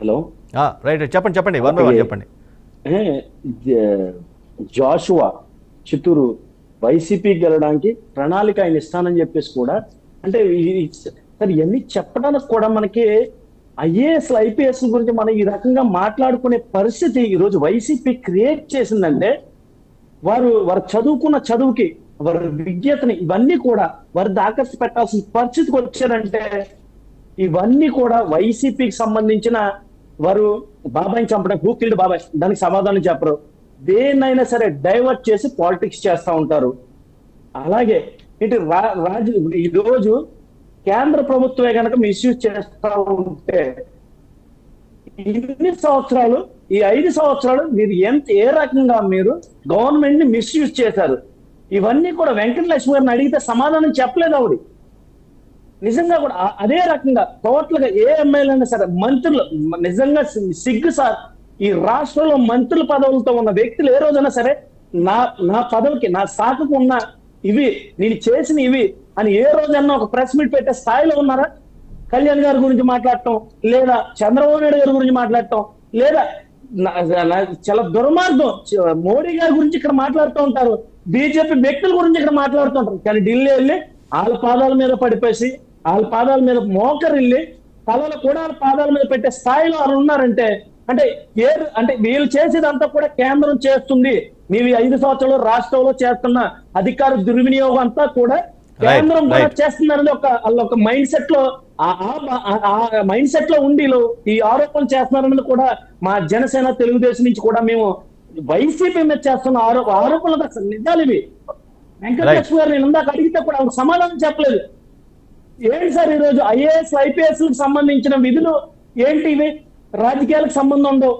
Hello. Right చెప్పండి చెప్పండి one by one చెప్పండి. జాషువా చిత్తూరు వైసీపీ గెలడానికి ప్రణాళిక ఆయన ఇస్తానని చెప్పేసి కూడా అంటే సరే ఇవన్నీ చెప్పడానికి కూడా మనకి ఐఏఎస్ ఐపీఎస్ గురించి మనం ఈ రకంగా మాట్లాడుకునే పరిస్థితి ఈ రోజు వైసీపీ క్రియేట్ చేసిందంటే వారు చదువుకున్న చదువుకి వారి విజ్ఞతని ఇవన్నీ కూడా వారి దాకర్షి పెట్టాల్సిన పరిస్థితికి వచ్చారంటే ఇవన్నీ కూడా వైసీపీకి సంబంధించిన వారు బాబాయిని చంపడం హూ కిల్డ్ బాబాయ్ దానికి సమాధానం చెప్పరు. దేన్నైనా సరే డైవర్ట్ చేసి పాలిటిక్స్ చేస్తూ ఉంటారు. అలాగే ఇటు ఈ రోజు కేంద్ర ప్రభుత్వమే కనుక మిస్యూజ్ చేస్తూ ఉంటే ఇన్ని సంవత్సరాలు ఈ 5 సంవత్సరాలు మీరు ఏ రకంగా మీరు గవర్నమెంట్ ని మిస్యూజ్ చేశారు ఇవన్నీ కూడా వెంకటలక్ష్మి గారిని అడిగితే సమాధానం చెప్పలేదు ఆవిడ. నిజంగా కూడా అదే రకంగా టోటల్ గా ఏ ఎమ్మెల్యే అయినా సరే మంత్రులు నిజంగా సిగ్గు సార్. ఈ రాష్ట్రంలో మంత్రుల పదవులతో ఉన్న వ్యక్తులు ఏ రోజైనా సరే నా పదవికి నా శాఖకు ఉన్న ఇవి నేను చేసిన ఇవి అని ఏ రోజన్నా ఒక ప్రెస్ మీట్ పెట్టే స్థాయిలో ఉన్నారా? కళ్యాణ్ గారి గురించి మాట్లాడటం లేదా చంద్రబాబు నాయుడు గారి గురించి మాట్లాడటం లేదా చాలా దుర్మార్గం మోడీ గారి గురించి ఇక్కడ మాట్లాడుతూ ఉంటారు. బీజేపీ వ్యక్తుల గురించి ఇక్కడ మాట్లాడుతూ ఉంటారు. కానీ ఢిల్లీ వెళ్ళి వాళ్ళ పాదాల మీద పడిపేసి వాళ్ళ పాదాల మీద మోకరిల్లి తలలు కూడా వాళ్ళ పాదాల మీద పెట్టే స్థాయిలో వాళ్ళు ఉన్నారంటే అంటే వీళ్ళు చేసేదంతా కూడా కేంద్రం చేస్తుంది. మీవి 5 సంవత్సరాలు రాష్ట్రంలో చేస్తున్న అధికార దుర్వినియోగం అంతా కూడా కేంద్రం కూడా చేస్తున్నారని ఒక మైండ్ సెట్ లో మైండ్ సెట్ లో ఉండి ఈ ఆరోపణలు చేస్తున్నారని కూడా మా జనసేన తెలుగుదేశం నుంచి కూడా మేము వైసీపీ మీద చేస్తున్న ఆరోపణలు అసలు నిజాలు ఇవి. వెంకటలక్ష్మి గారు నేను ఇందాక అడిగితే కూడా ఆవిడ సమాధానం చెప్పలేదు. ఏంటి సార్ ఈ రోజు ఐఏఎస్ ఐపీఎస్ లకు సంబంధించిన విధులు ఏంటి ఇవి? రాజకీయాలకు సంబంధం ఉండవు,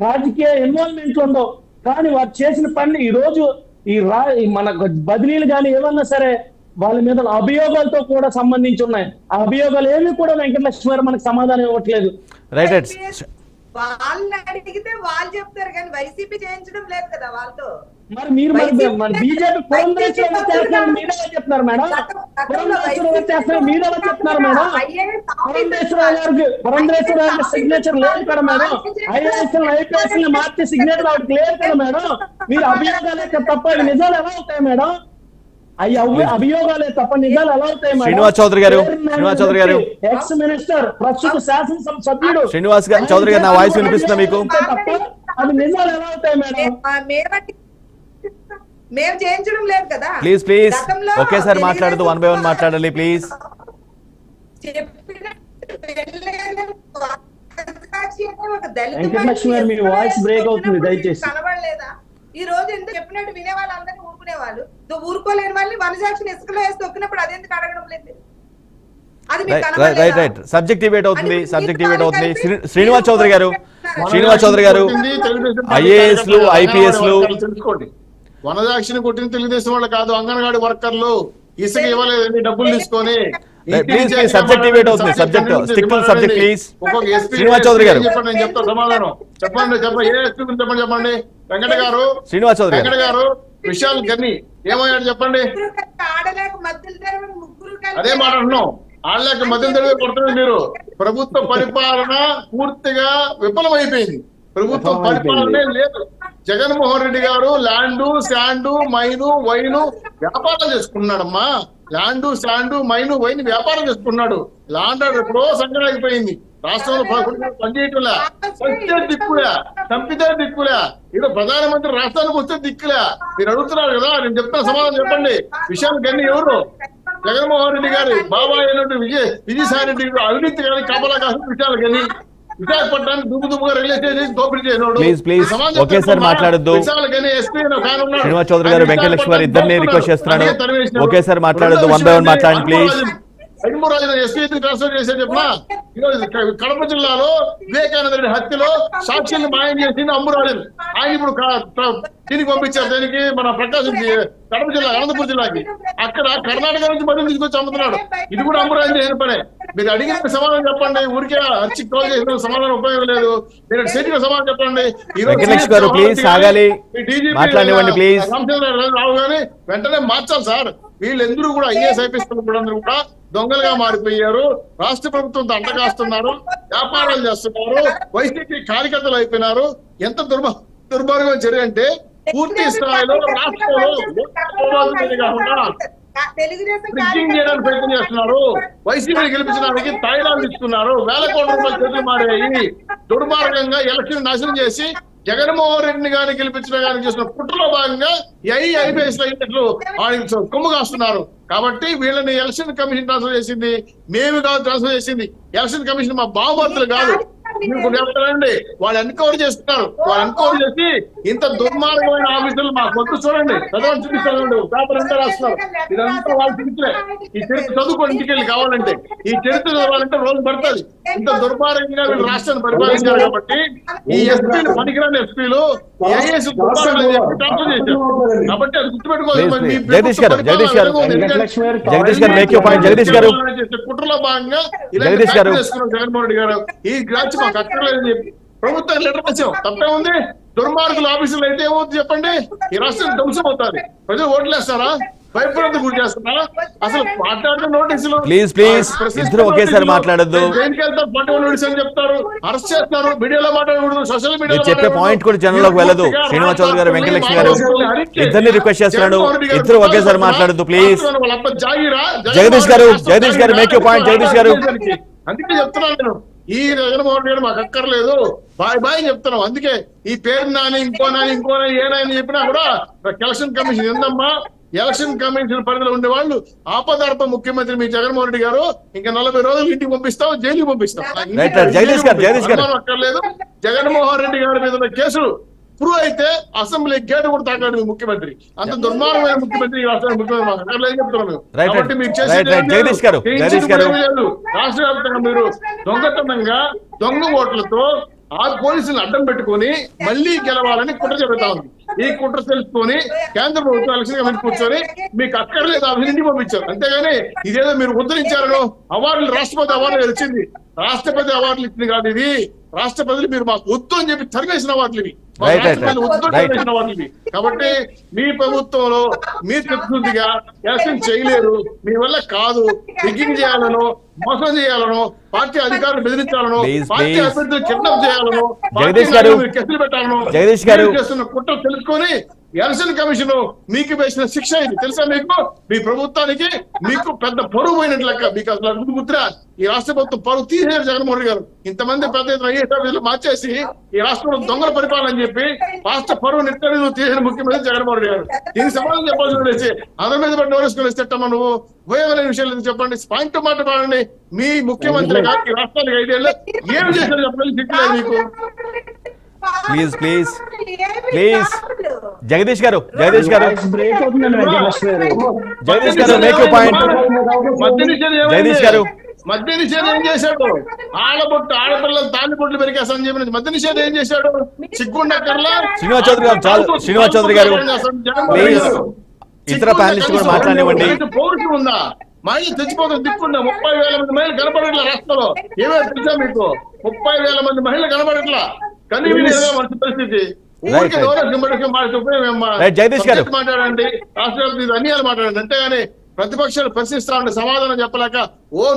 రాజకీయ ఇన్వాల్వ్మెంట్లు ఉండవు. కానీ వారు చేసిన పని ఈ రోజు మన బదిలీలు కానీ ఏమన్నా సరే వాళ్ళ మీద అభియోగాలతో కూడా సంబంధించి ఉన్నాయి. ఆ అభియోగాలు ఏమి కూడా వెంకటలక్ష్మి గారు మనకు సమాధానం ఇవ్వట్లేదు. వాళ్ళని అడిగితే వాళ్ళు చెప్తారు కానీ వైసీపీ చేయించడం లేదు కదా వాళ్ళతో. మరి మీరు బీజేపీ పురంధరేశ్వరి చేస్తున్నారు మీరెలా చెప్తున్నారు మేడం? పురంధరేశ్వరి చేస్తున్నారు మీరెలా చెప్తున్నారు మేడం? పురంధరేశ్వరి గారికి సిగ్నేచర్ లేదు కదా మేడం? ఐఏఎస్ ఐపీఎస్ మార్చి సిగ్నేచర్ ఆవిడకి లేదు కదా మేడం? మీరు అభియోగాలే తప్ప నిజాలు ఎలా అవుతాయి మేడం? అభియోగాలే తప్ప నిజాలు ఎలా అవుతాయి? శ్రీనివాస్ చౌదరి గారు ఎక్స్ మినిస్టర్ ప్రస్తుత శాసనసభ సభ్యుడు శ్రీనివాస్ చౌదరి గారు నా వాయిస్ వినిపిస్తుందా మీకు? అది నిజాలు ఎలా అవుతాయి మేడం? మేము చేయించడం లేదు కదా. ప్లీజ్ ఒకేసారి మాట్లాడదు, 1 by 1 మాట్లాడాలి ప్లీజ్. వెంకటలక్ష్మి గారు మీ వాయిస్ బ్రేక్ అవుతుంది దయచేసి. కనబడలేదా? ఈ రోజు ఎందుకు చెప్పినట్టు వినే వాళ్ళందరినీ ఊరుకునేవాళ్ళు, ఊరుకోలేని వాళ్ళని వనజాక్షిని ఇసుకలో వేసి తొక్కినప్పుడు అదెందుకు అడగడం లేదు? రైట్ సబ్జెక్ట్ డిబేట్ అవుతుంది. శ్రీనివాస్ చౌదరి గారు ఐఏఎస్ లు ఐపీఎస్ లు వనజాక్షిని కొట్టిన తెలుగుదేశం వాళ్ళు కాదు, అంగన్వాడీ వర్కర్లు ఇసుక ఇవ్వలేదని డబ్బులు తీసుకొని సబ్జెక్ట్ డిబేట్ అవుతుంది. Subject please. శ్రీనివాస్ చౌదరి గారు చెప్పండి, నేను చెప్తా సమాధానం. చెప్పండి వెంకట గారు. శ్రీనివాస్ చౌదరి గారు విషయాలు గన్ని ఏమయ్యాడు చెప్పండి. అదే మాట అంటున్నాం, ఆళ్ళకి మధ్యలో తెలివే కొడుతుంది మీరు. ప్రభుత్వ పరిపాలన పూర్తిగా విఫలమైపోయింది. ప్రభుత్వ పరిపాలనే లేదు. జగన్మోహన్ రెడ్డి గారు ల్యాండు శాండు మైను వైను వ్యాపారం చేసుకున్నాడమ్మా. ల్యాండు శాండు మైను వైన్ వ్యాపారం చేసుకున్నాడు. ల్యాండ్ ఎప్పుడో సంఘటన అయిపోయింది. రాష్ట్రంలో పనిచేయటంలా, వచ్చే దిక్కులే, చంపితే దిక్కులే. ఇక్కడ ప్రధానమంత్రి రాష్ట్రానికి వస్తే దిక్కులే. మీరు అడుగుతున్నారు కదా, నేను చెప్తాను సమాధానం చెప్పండి. విషయాలు గన్ని ఎవరు? జగన్మోహన్ రెడ్డి గారి బాబాయ్ అయినట్టు విజయసాయి రెడ్డి అవినీతి కానీ కాపలా కాసిన విషయాలు కానీ విశాఖపట్నాన్ని దుమ్ముగా రిలీజ్ చేసి దోపిడీ చేసినాడు. ఒకేసారి మాట్లాడద్దు. శ్రీనివాస్ చౌదరి గారు వెంకటలక్ష్మి గారు ఇద్దరిని రిక్వెస్ట్ చేస్తున్నాను, ఒకేసారి మాట్లాడద్దు. 1 by 1 మాట్లాడండి ప్లీజ్. ఎడమరాజు ఎస్పీ ట్రాన్స్ఫర్ చేసే చెప్పిన ఈరోజు కడప జిల్లాలో వివేకానంద రెడ్డి హత్యలో సాక్షుల్ని మాయం చేసింది అంబురాజు. ఆయన ఇప్పుడు దీనికి పంపించారు. దేనికి? మన ప్రకాశం కడప జిల్లా అనంతపురం జిల్లాకి. అక్కడ కర్ణాటక నుంచి బదులు తీసుకొచ్చి అమ్ముతున్నాడు. ఇది కూడా అంబురాజు చేసిన పనే. మీరు అడిగిన సమాధానం చెప్పండి. ఊరికే అచ్చి కాల్ చేసిన సమాధానం ఉపయోగం లేదు. మీరు సెటిల్ సమాధానం చెప్పండి. వెంకటలక్ష్మి గారు ప్లీజ్ ఆగాలి, మాట్లాడండి ప్లీజ్. రామచంద్రరావు గాని వెంటనే మార్చాలి సార్. వీళ్ళందరూ కూడా ఐఏఎస్ ఐపీఎస్ కూడా దొంగలుగా మారిపోయారు. రాష్ట్ర ప్రభుత్వంతో అంటకాస్తున్నారు, వ్యాపారాలు చేస్తున్నారు, వైసీపీ కార్యకర్తలు అయిపోయినారు. ఎంత దుర్మార్గం చర్య అంటే పూర్తి స్థాయిలో రాష్ట్రంలో బ్రిడ్జింగ్ చేయడానికి ప్రయత్నం చేస్తున్నారు. వైసీపీని గెలిపించడానికి తాయిలాలు ఇస్తున్నారు. వేల కోట్ల రూపాయలు చేతులు మారాయి. దుర్మార్గంగా ఎలక్షన్ నాశనం చేసి జగన్మోహన్ రెడ్డిని గాని గెలిపించడానికి చేసిన కుట్రలో భాగంగా ఐపీఎస్ కొమ్ము కాస్తున్నారు. కాబట్టి వీళ్ళని ఎలక్షన్ కమిషన్ ట్రాన్స్ఫర్ చేసింది మేము కాదు, ట్రాన్స్ఫర్ చేసింది ఎలక్షన్ కమిషన్. మా బావమర్తులు కాదు, మీకు చెప్తారండి. వాళ్ళు ఎన్కవర్ చేస్తున్నారు. వాళ్ళు ఎన్కవర్ చేసి ఇంత దుర్మార్గమైన ఆఫీసులు మా కొత్త చూడండి, చదవని చూపిస్తారు, పేపర్ ఎంత రాస్తున్నారు. ఇదంతా వాళ్ళ చరిత్రే. ఈ చరిత్ర చదువుకోండి ఇంటికి వెళ్ళి కావాలంటే. ఈ చరిత్ర చదవాలంటే రోజు పడుతుంది. ఇంత దుర్మార్గంగా వీళ్ళు రాష్ట్రాన్ని పరిపాలించారు. కాబట్టి ఈ ఎస్పీలు పనికిరాని ఎస్పీలు ఐఏఎస్ ట్రాన్స్ఫర్ చేశారు. కాబట్టి అది గుర్తుపెట్టుకోవాలి. జగదీష్ గారు మేక్ యువర్ పాయింట్. జగదీష్ గారు కుట్రలో భాగంగా జగదీష్ గారు జగన్మోహన్ రెడ్డి గారు ఈ గ్రాచి మాకు అక్కర్లేదని చెప్పి ప్రభుత్వం లెటర్ వచ్చాం. తప్పే ఉంది. దుర్మార్గుల ఆఫీసులు అయితే ఏమవుతుంది చెప్పండి? ఈ రాష్ట్రం ధ్వంసం అవుతారు. ప్రజలు ఓట్లేస్తారా? భయపడేందుకు గురి చేస్తున్నారా? అసలు మాట్లాడిన నోటీసులు ప్లీజ్ ఇద్దరు ఒకేసారి మాట్లాడద్దు. జైలుకి వెళ్తారు, 41 నోటీస్ అని చెప్తారు, అరెస్ట్ చేస్తారు, మీడియాలో మాట్లాడకూడదు, సోషల్ మీడియా చెప్పే పాయింట్ కూడా జనంలోకి వెళ్ళదు. శ్రీనివాస్ చౌదరి గారు, వెంకటలక్ష్మి గారు ఇద్దరిని రిక్వెస్ట్ చేస్తున్నాడు, ఇద్దరు ఒకేసారి మాట్లాడద్దు ప్లీజ్. జగదీష్ గారు మేక్ యువర్ పాయింట్. జగదీష్ గారు అందుకే చెప్తున్నాను నేను, ఈ జగన్మోహన్ రెడ్డి మాకు అక్కర్లేదు, బాయ్ చెప్తున్నాం. అందుకే ఈ పేరు నాని ఇంకో ఏనాయని చెప్పినా కూడా ఎలక్షన్ కమిషన్ ఏందమ్మా? ఎలక్షన్ కమిషన్ పరిధిలో ఉండే వాళ్ళు ఆపదార్ప ముఖ్యమంత్రి మీ జగన్మోహన్ రెడ్డి గారు ఇంకా 40 రోజులు ఇంటికి పంపిస్తాం, జైలుకి పంపిస్తాం. అక్కర్లేదు. జగన్మోహన్ రెడ్డి గారి మీద ఉన్న కేసులు ప్రూవ్ అయితే అసెంబ్లీ గేట్ కూడా తాకాడు ముఖ్యమంత్రి. అంత దుర్మార్గమైన ముఖ్యమంత్రి ముఖ్యమంత్రి చెప్తున్నాను. కాబట్టి మీరు రాష్ట్ర వ్యాప్తంగా మీరు దొంగతనంగా దొంగ ఓట్లతో ఆ పోలీసులను అడ్డం పెట్టుకుని మళ్ళీ గెలవాలని కుట్ర జరుగుతా ఉంది. ఈ కుట్ర తెలుసుకొని కేంద్ర ప్రభుత్వం ఎలక్షన్ కమిషన్ కూర్చొని మీకు అక్కర్లేదు అభివృద్ధి పంపించారు. అంతేగాని ఇదేదో మీరు ఉద్ధరించారనో అవార్డులు రాష్ట్రపతి అవార్డులు వచ్చింది. రాష్ట్రపతి అవార్డులు ఇచ్చింది కాదు ఇది. రాష్ట్రపతులు మీరు మాకు వద్దు అని చెప్పి తరివేసిన అవార్డులు ఇవి. కాబట్టి మీ ప్రభుత్వంలో మీరు చెప్తుందిగా ఎలక్షన్ చేయలేరు, మీ వల్ల కాదు. రిగ్గింగ్ చేయాలనో, మోసం చేయాలనో, పార్టీ అధికారులు బెదిరించాలనో, పార్టీ అభ్యర్థులు కిడ్నాప్ చేయాలనో, కేసులు పెట్టాలనో చేస్తున్న కుట్ర తెలుసుకొని ఎలక్షన్ కమిషన్ మీకు వేసిన శిక్ష ఇది తెలుసా? మీ ప్రభుత్వానికి మీకు పెద్ద పరువు పోయినట్లు లెక్క. మీకు అసలు అడుగు ముద్ర ఈ రాష్ట్ర ప్రభుత్వం పరువు తీసేశారు జగన్మోహన్ రెడ్డి గారు. ఇంతమంది పెద్ద ఎత్తున ఐఏఎస్ ఆఫీసులు మార్చేసి ఈ రాష్ట్రంలో దొంగల పరిపాలన అని చెప్పి రాష్ట్ర పరువు నిర్ణయం తీసిన ముఖ్యమంత్రి జగన్మోహన్ రెడ్డి గారు. దీనికి సమాధానం చెప్పాల్సి ఉండేసి అందరి మీద పడి నోరేసుకుని తిట్టమ్మా నువ్వు ఉపయోగమైన విషయాలు చెప్పండి. పాయింట్ మాట్లాడండి. మీ ముఖ్యమంత్రి గారు ఈ రాష్ట్రానికి 5 ఏళ్ళు ఏం చేశారు చెప్పలేదు సిగ్గులేదు మీకు? ప్లీజ్ జగదీష్ గారు మేక్ యువర్ పాయింట్. జగదీష్ గారు మద్య నిషేధం ఏం చేశాడు? ఆడపిల్లలు తాలిబొట్లు పెరిగేస్తానని చెప్పిన మద్య నిషేధం ఏం చేశాడు? సిగ్గుండక్కర్లా? శ్రీనివాస్ చౌదరి గారు ప్లీజ్ ఇతర ప్యానలిస్ట్ కూడా మాట్లాడివ్వండి. పౌరుషం ఉందా? మహిళలు తెచ్చిపోతుంది దిక్కుండా 30,000 మంది మహిళలు కనపడట్లా రాష్ట్రంలో. ఏమేమి తెలుసా మీకు? 30,000 మంది మహిళలు కనపడట్లా. కానీ మంచి పరిస్థితి. జగదీష్ గారు మాట్లాడండి, రాష్ట్ర అన్యాయాలు మాట్లాడండి. అంతేగాని ప్రతిపక్షాలు ప్రశ్నిస్తా ఉంటే సమాధానం చెప్పలేక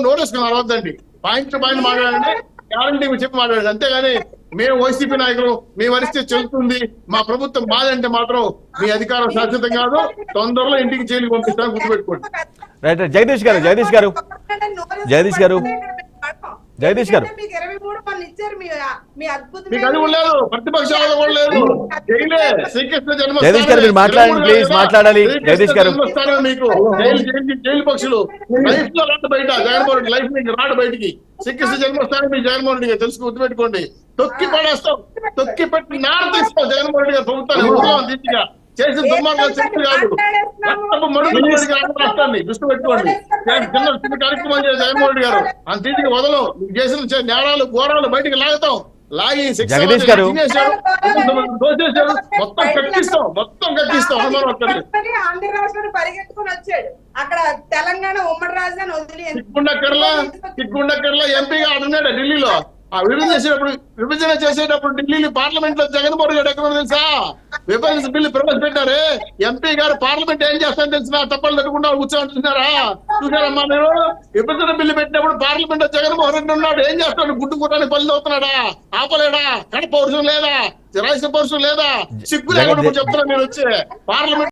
నోరేసుకుని అరవద్దండి. పాయింట్ మాట్లాడండి, గ్యారంటీ చెప్పి మాట్లాడండి. అంతేగాని మేము వైసీపీ నాయకులు మీ పరిస్థితి చెల్లుతుంది, మా ప్రభుత్వం బాధ అంటే మాత్రం మీ అధికారం శాశ్వతం కాదు. తొందరలో ఇంటికి జైలుకి పంపిస్తాను గుర్తుపెట్టుకోండి. రైట్ జగదీష్ గారు మీకు అది లేదు, ప్రతిపక్షాలు కూడా లేదు. శ్రీకృష్ణ జగదీష్ మాట్లాడండి ప్లీజ్, మాట్లాడాలి. జగదీష్ గారు మీకు జైలు పక్షులు లైఫ్ లో రాడు బయట. జగన్మోహన్ రెడ్డి లైఫ్ మీకు రాడు బయటికి. శ్రీకృష్ణ జన్మస్థానం మీ జగన్మోహన్ రెడ్డి గారు తెలుసు, గుర్తుపెట్టుకోండి. తొక్కి పడేస్తాం, తొక్కి పెట్టి నార తీస్తాం జగన్మోహన్ రెడ్డి గారు ప్రభుత్వాన్ని దీనిగా చేసిన దుర్మార్గాలు చెప్పి కాదు. రాష్ట్రాన్ని దృష్టి పెట్టుకోండి. చిన్న కార్యక్రమం చేసి జగన్మోహన్ రెడ్డి గారు అంత ఇంటికి వదలం. చేసిన నేరాలు ఘోరాలు బయటికి లాగుతాం. లాగి జగదీష్ గారు దోచేశాడు. మొత్తం కక్కిస్తాం అనుమానం అక్కర్లేదు. ఆంధ్ర రాష్ట్రాన్ని పరిగెత్తుకుని వచ్చాడు. అక్కడ తెలంగాణ ఉమ్మడి రాజధాని వదిలి సిగ్గుండక్కర్లా ఎంపీగా ఆడున్నాడు ఢిల్లీలో. ఆ విభజన చేసేటప్పుడు ఢిల్లీ పార్లమెంట్ లో జగన్మోహన్ రెడ్డి ఎక్కడ తెలుసా? విభజన బిల్లు ప్రవేశపెట్టారే, ఎంపీ గారు పార్లమెంట్ ఏం చేస్తారని తెలిసిన తప్పలు తట్టుకుండా కూర్చోంటున్నారా? చూసారమ్మా మీరు? విభజన బిల్లు పెట్టినప్పుడు పార్లమెంట్ లో జగన్మోహన్ రెడ్డి ఉన్నాడు, ఏం చేస్తాడు? గుడ్డు కూటానికి పనులు అవుతున్నాడా? ఆపలేడా? కడ పౌరుషం లేదా? రాసిన పౌరుషం లేదా? సిగ్గు లేకుండా చెప్తున్నా మీరు వచ్చి పార్లమెంట్